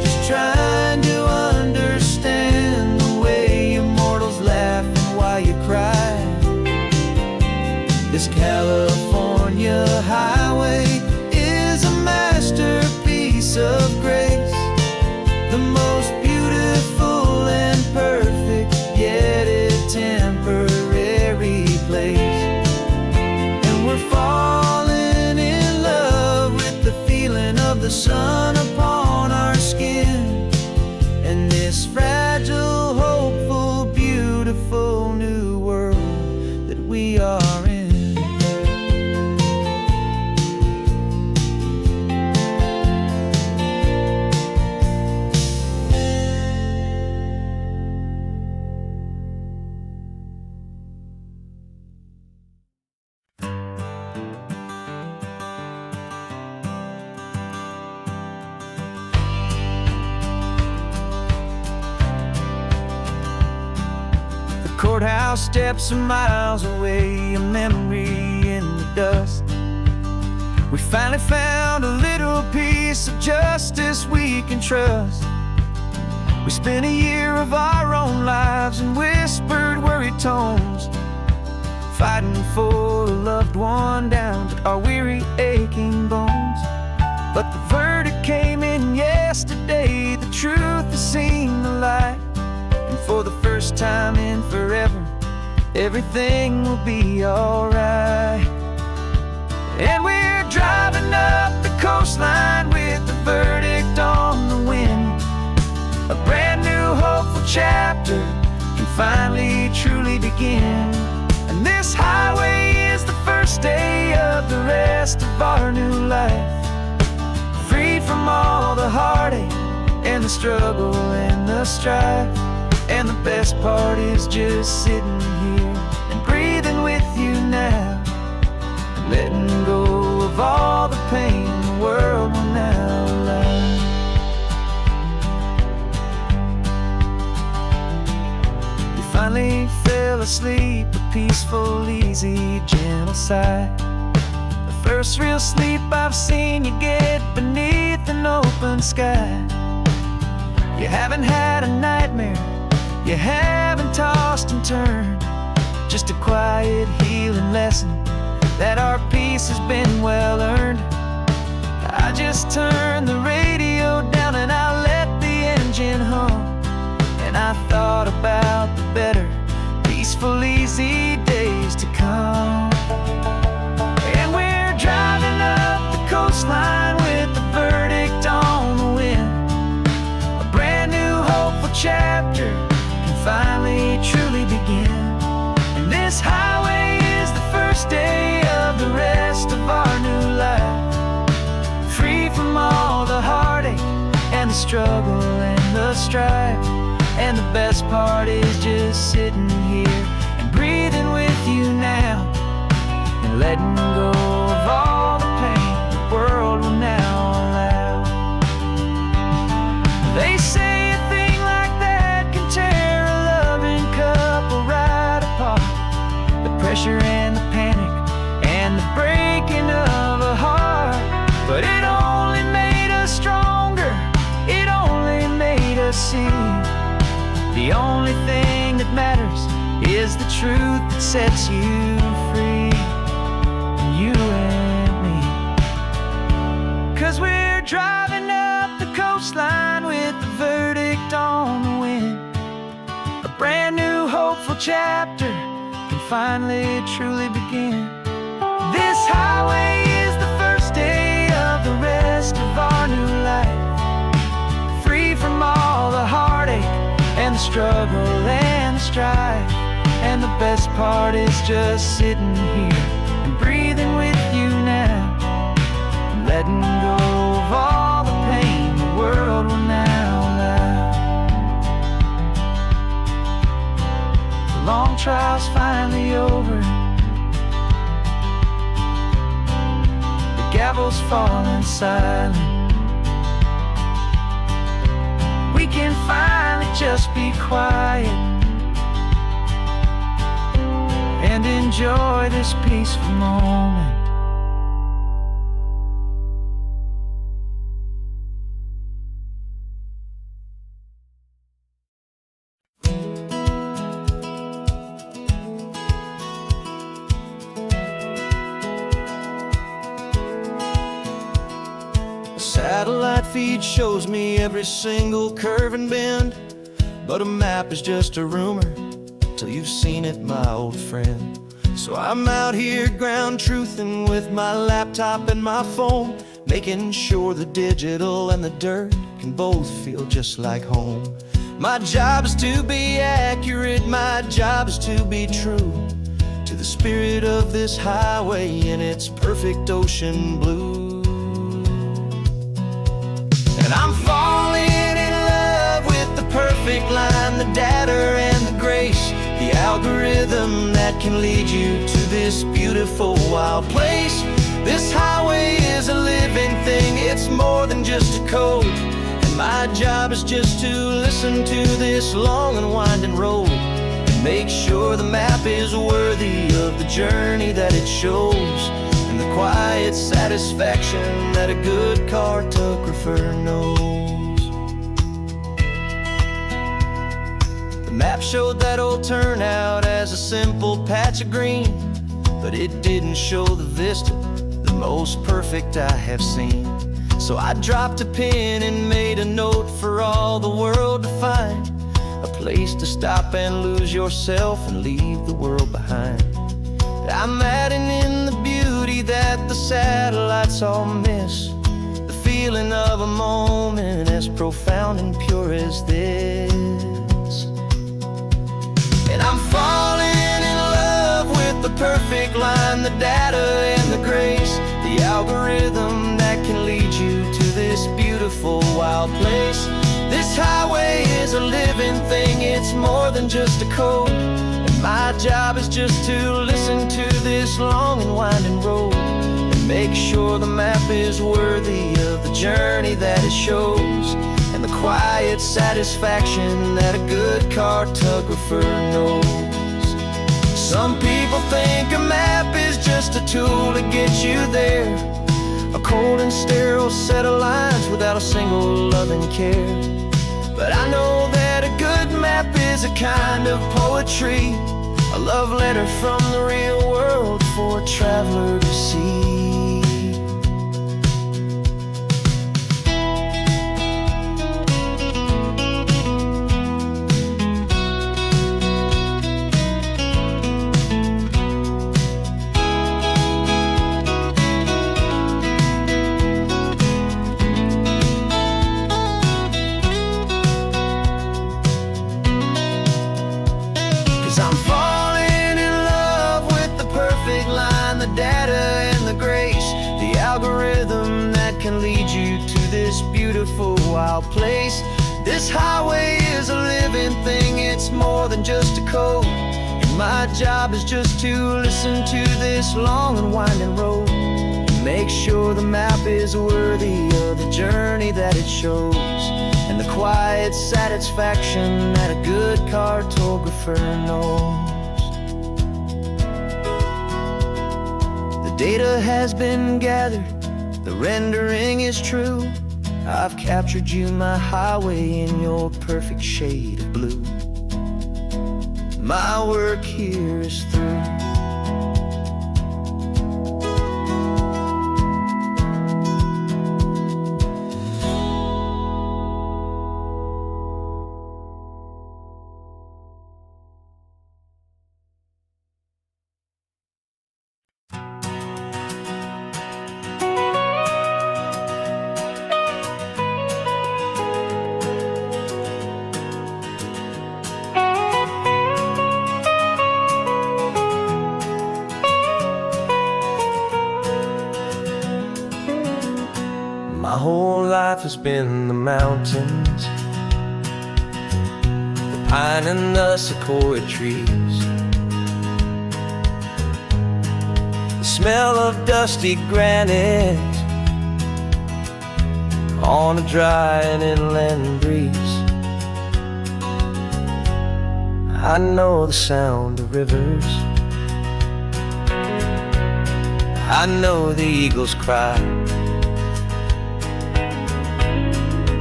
just trying to understand the way you the most beautiful and perfect, yet a temporary place. And we're falling in love with the feeling of the sun upon our skin, and this fragile, hopeful, beautiful new world that we are in. Courthouse steps are miles away, a memory in the dust. We finally found a little piece of justice we can trust. We spent a year of our own lives in whispered, worried tones, fighting for a loved one down to our weary, aching bones. But the verdict came in yesterday, the truth has seen the light. And for the first time in forever, everything will be alright. And we're driving up the coastline with the verdict on the wind. A brand new hopeful chapter can finally truly begin. And this highway is the first day of the rest of our new life, free from all the heartache and the struggle and the strife. And the best part is just sitting here and breathing with you now, and letting go of all the pain the world will now allow. You finally fell asleep, a peaceful, easy, gentle sigh. The first real sleep I've seen you get beneath an open sky. You haven't had a nightmare, you haven't tossed and turned, just a quiet healing lesson that our peace has been well earned. I just turned the radio down and I let the engine hum, and I thought about the better, peaceful, easy days to come. And we're driving up the coastline with the verdict on the wind. A brand new hopeful chapter finally truly begin. And this highway is the first day of the rest of our new life, free from all the heartache and the struggle and the strife. And the best part is just sitting here and breathing with you now, and letting go of all the pain the world will now allow. They say a thing like that can tear a loving couple right apart. The pressure and the panic and the breaking of a heart. But it only made us stronger, it only made us see the only thing that matters is the truth that sets you free, you and me. 'Cause we're driving up the coastline with the verdict on the wind. A brand new hopeful chapter can finally truly begin. This highway is the first day of the rest of our new life, free from all the heartache and the struggle and the strife. And the best part is just sitting here and breathing with you now, and letting go of all the pain the world will now allow. The long trial's finally over, the gavel's falling silent. We can finally just be quiet and enjoy this peaceful moment. feed shows me every single curve and bend, but a map is just a rumor till you've seen it, my old friend. So I'm out here ground truthing with my laptop and my phone, making sure the digital and the dirt can both feel just like home. My job is to be accurate, my job is to be true to the spirit of this highway in its perfect ocean blue. And I'm falling in love with the perfect line, the data and the grace, the algorithm that can lead you to this beautiful wild place. This highway is a living thing, it's more than just a code. And my job is just to listen to this long and winding road and make sure the map is worthy of the journey that it shows, and the quiet satisfaction that a good cartographer knows. The map showed that old turnout as a simple patch of green, but it didn't show the vista, the most perfect I have seen. So I dropped a pin and made a note for all the world to find, a place to stop and lose yourself and leave the world behind. I'm adding in the beauty that the satellites all miss, the feeling of a moment as profound and pure as this. And I'm falling in love with the perfect line, the data and the grace, the algorithm that can lead you to this beautiful wild place. This highway is a living thing, it's more than just a code. And my job is just to listen to this long and winding road and make sure the map is worthy of the journey that it shows, and the quiet satisfaction that a good cartographer knows. Some people think a map is just a tool to get you there, a cold and sterile set of lines without a single loving care. But I know that a good map is a kind of poetry, a love letter from the real world for a traveler to see. I'm falling in love with the perfect line, the data and the grace, the algorithm that can lead you to this beautiful wild place. This highway is a living thing, it's more than just a code. And my job is just to listen to this long and winding road and make sure the map is worthy of the journey that it shows, and the quiet satisfaction that a good cartographer knows. The data has been gathered, the rendering is true. I've captured you, my highway, in your perfect shade of blue. My work here is through. My whole life has been the mountains, the pine and the sequoia trees, the smell of dusty granite on a dry and inland breeze. I know the sound of rivers, I know the eagles cry,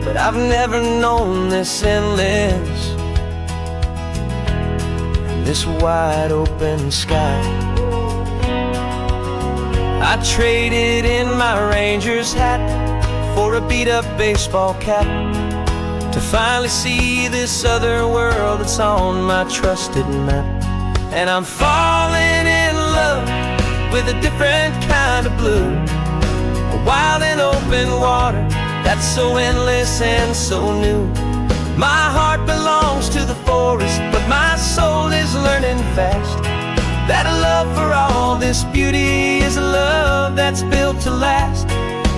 but I've never known this endless, this wide open sky. I traded in my ranger's hat for a beat-up baseball cap, to finally see this other world that's on my trusted map. And I'm falling in love with a different kind of blue, a wild and open water that's so endless and so new. My heart belongs to the forest, but my soul is learning fast that a love for all this beauty is a love that's built to last.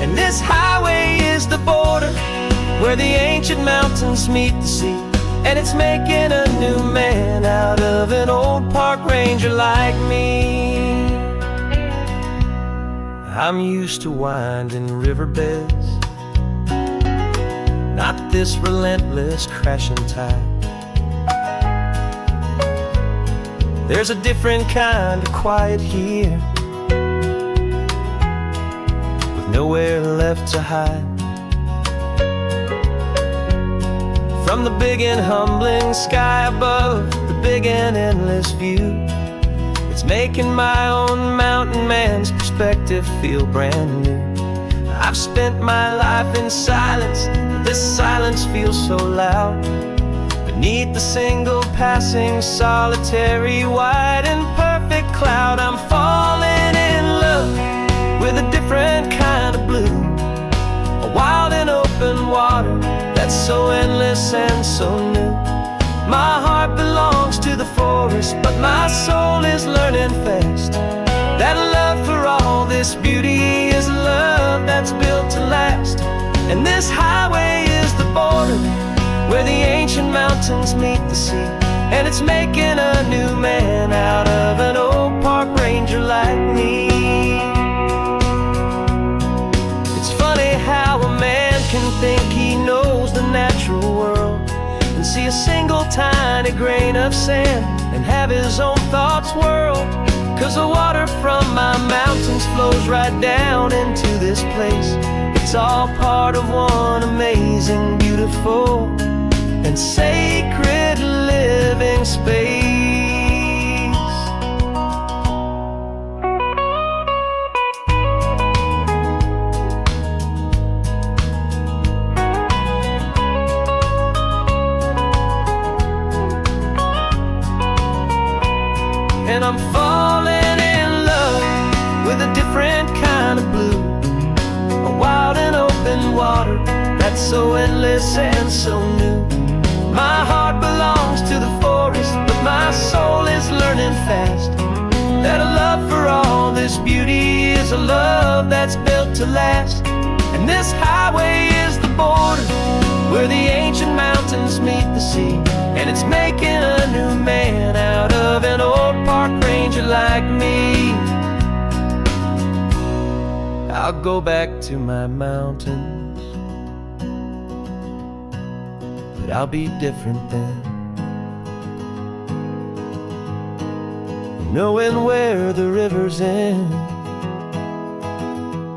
And this highway is the border where the ancient mountains meet the sea, and it's making a new man out of an old park ranger like me. I'm used to winding riverbeds, not this relentless crashing tide. There's a different kind of quiet here, with nowhere left to hide. From the big and humbling sky above, the big and endless view, it's making my own mountain man's perspective feel brand new. I've spent my life in silence, this silence feels so loud. Beneath the single passing solitary white and perfect cloud, I'm falling in love with a different kind of blue, a wild and open water that's so endless and so new. My heart belongs to the forest, but my soul is learning fast that a love for all this beauty is a love that's built to last. And this highway is the border where the ancient mountains meet the sea, and it's making a new man out of an old park ranger like me. It's funny how a man can think he knows the natural world and see a single tiny grain of sand and have his own thoughts whirl. 'Cause the water from my mountains flows right down into this place. It's all part of one amazing, beautiful, and sacred living space. And I'm falling in love with a different kind of blue, a wild and open water that's so endless and so new. My heart belongs to the forest, but my soul is learning fast that a love for all this beauty is a love that's built to last. And this highway is the border where the ancient mountains meet the sea, and it's making a new man out of an old park ranger like me. I'll go back to my mountains, but I'll be different then, knowing where the rivers end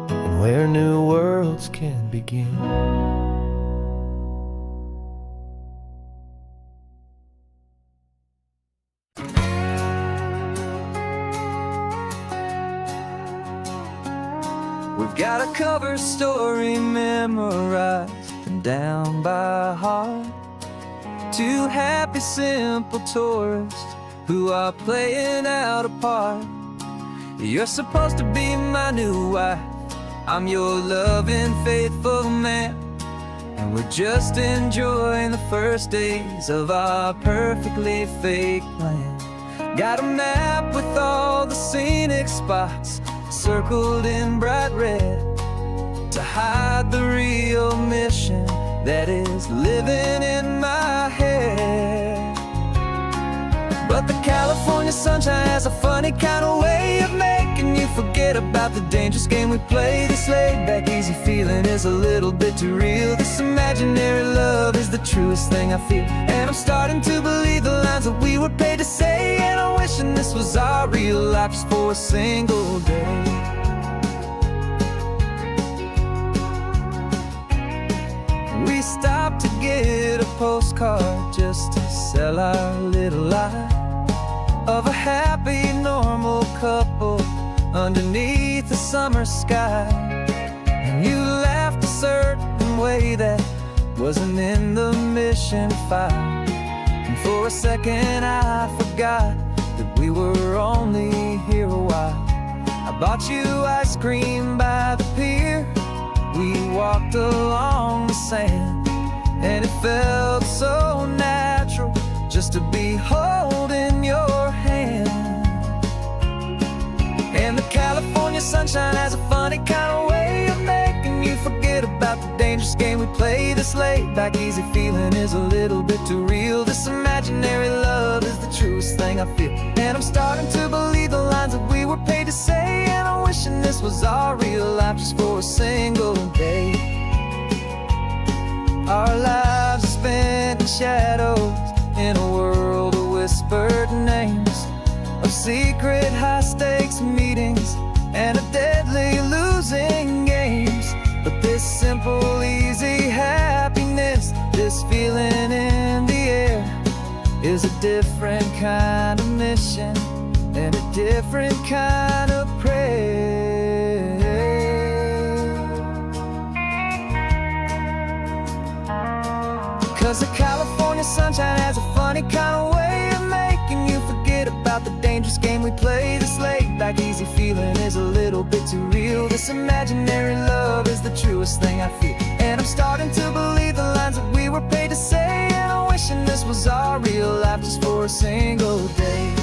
and where new worlds can begin. We've got a cover story memorized and down by heart. Two happy, simple tourists who are playing out a part. You're supposed to be my new wife, I'm your loving, faithful man, and we're just enjoying the first days of our perfectly fake plan. Got a map with all the scenic spots circled in bright red to hide the real mission that is living in my head. But the California sunshine has a funny kind of way of making you forget about the dangerous game we play. This laid back easy feeling is a little bit too real. This imaginary love is the truest thing I feel, and I'm starting to believe the lines that we were paid to say. And I'm wishing this was our real life just for a single day. We stopped to get a postcard just to sell our little lie of a happy, normal couple underneath the summer sky. And you laughed to certain way that wasn't in the mission file. And for a second I forgot that we were only here a while. I bought you ice cream by the pier. We walked along the sand, and it felt so natural just to be holding your hand. And the California sunshine has a funny kind of way of making you forget about the dangerous game we play. This laid back easy feeling is a little bit too real. This imaginary love is the truest thing I feel. And I'm starting to believe the lines that we were paid to say. And I'm wishing this was our real life just for a single day. Our lives are spent in shadows, in a world of whispered names, of secret high-stakes meetings and of deadly losing games. But this simple, easy happiness, this feeling in the air, is a different kind of mission and a different kind of prayer. 'Cause the California sunshine has a funny kind of way of making you forget about the dangerous game we play. This laid back easy feeling is a little bit too real. This imaginary love is the truest thing I feel. And I'm starting to believe the lines that we were paid to say. And I'm wishing this was our real life just for a single day.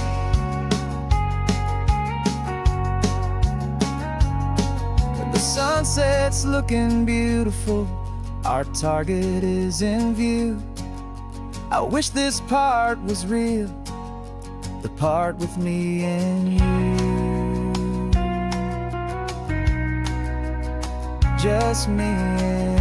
When the sunset's looking beautiful, our target is in view. I wish this part was real, the part with me and you. Just me and you.